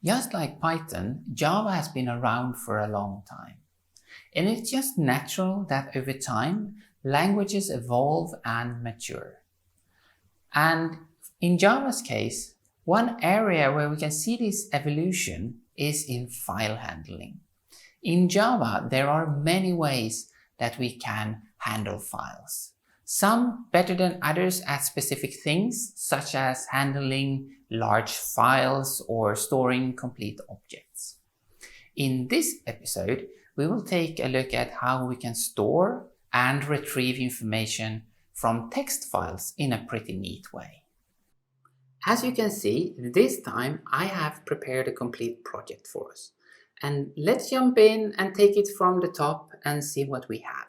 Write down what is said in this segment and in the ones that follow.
Just like Python, Java has been around for a long time. And it's just natural that over time, languages evolve and mature. And in Java's case, one area where we can see this evolution is in file handling. In Java, there are many ways that we can handle files. Some better than others at specific things, such as handling large files or storing complete objects. In this episode, we will take a look at how we can store and retrieve information from text files in a pretty neat way. As you can see, this time I have prepared a complete project for us. And let's jump in and take it from the top and see what we have.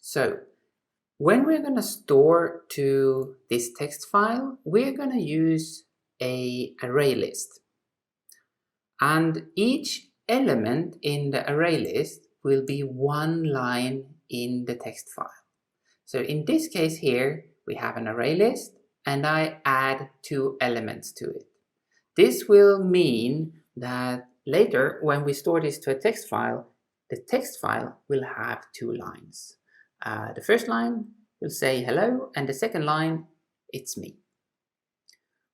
So, when we're going to store to this text file, we're going to use an array list. And each element in the array list will be one line in the text file. So in this case here, we have an array list and I add 2 elements to it. This will mean that later when we store this to a text file, the text file will have 2 lines. The first line will say hello and the second line, it's me.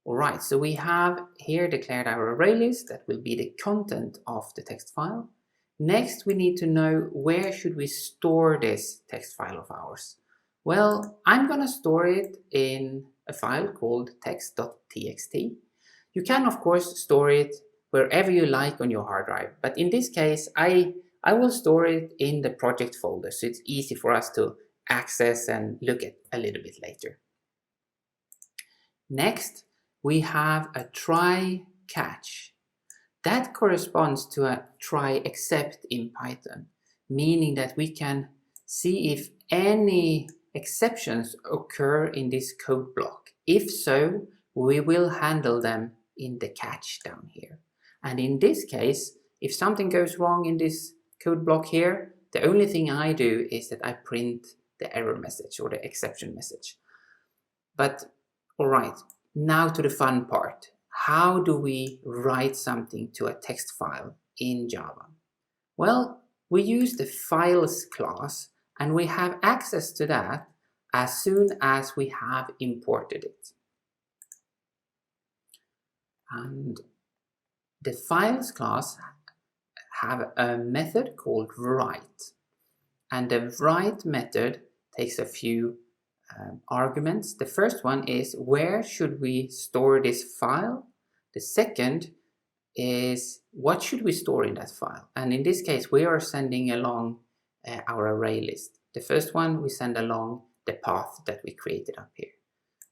Alright, so we have here declared our array list that will be the content of the text file. Next, we need to know where should we store this text file of ours. Well, I'm going to store it in a file called text.txt. You can of course store it wherever you like on your hard drive, but in this case I will store it in the project folder, so it's easy for us to access and look at a little bit later. Next, we have a try catch. That corresponds to a try except in Python, meaning that we can see if any exceptions occur in this code block. If so, we will handle them in the catch down here. And in this case, if something goes wrong in this code block here, the only thing I do is that I print the error message or the exception message. But alright, now to the fun part. How do we write something to a text file in Java? Well, we use the files class and we have access to that as soon as we have imported it. And the files class have a method called write. And the write method takes a few arguments. The first one is where should we store this file? The second is what should we store in that file? And in this case, we are sending along our array list. The first one we send along the path that we created up here.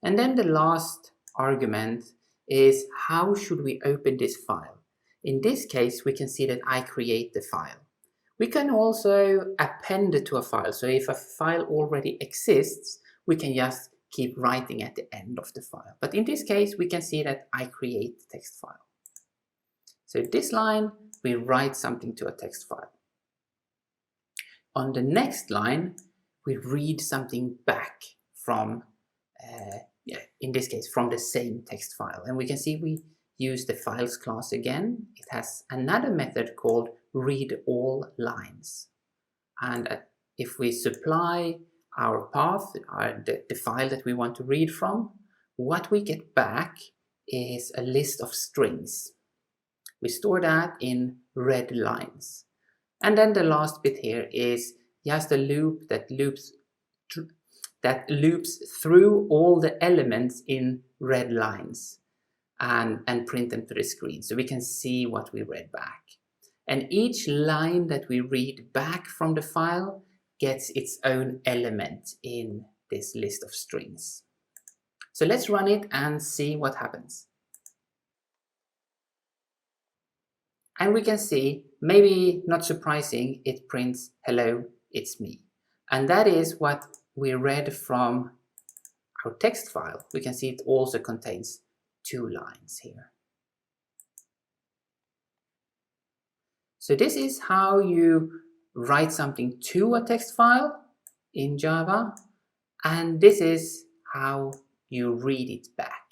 And then the last argument is how should we open this file? In this case, we can see that I create the file. We can also append it to a file. So if a file already exists, we can just keep writing at the end of the file. But in this case, we can see that I create the text file. So this line, we write something to a text file. On the next line, we read something back from, in this case, from the same text file. And we can see we use the files class again. It has another method called read all lines. And if we supply our path, the file that we want to read from, what we get back is a list of strings. We store that in red lines. And then the last bit here is just a loop that loops through all the elements in red lines and print them to the screen so we can see what we read back. And each line that we read back from the file gets its own element in this list of strings. So let's run it and see what happens. And we can see, maybe not surprising, it prints hello, it's me. And that is what we read from our text file. We can see it also contains 2 lines here. So this is how you write something to a text file in Java, and this is how you read it back.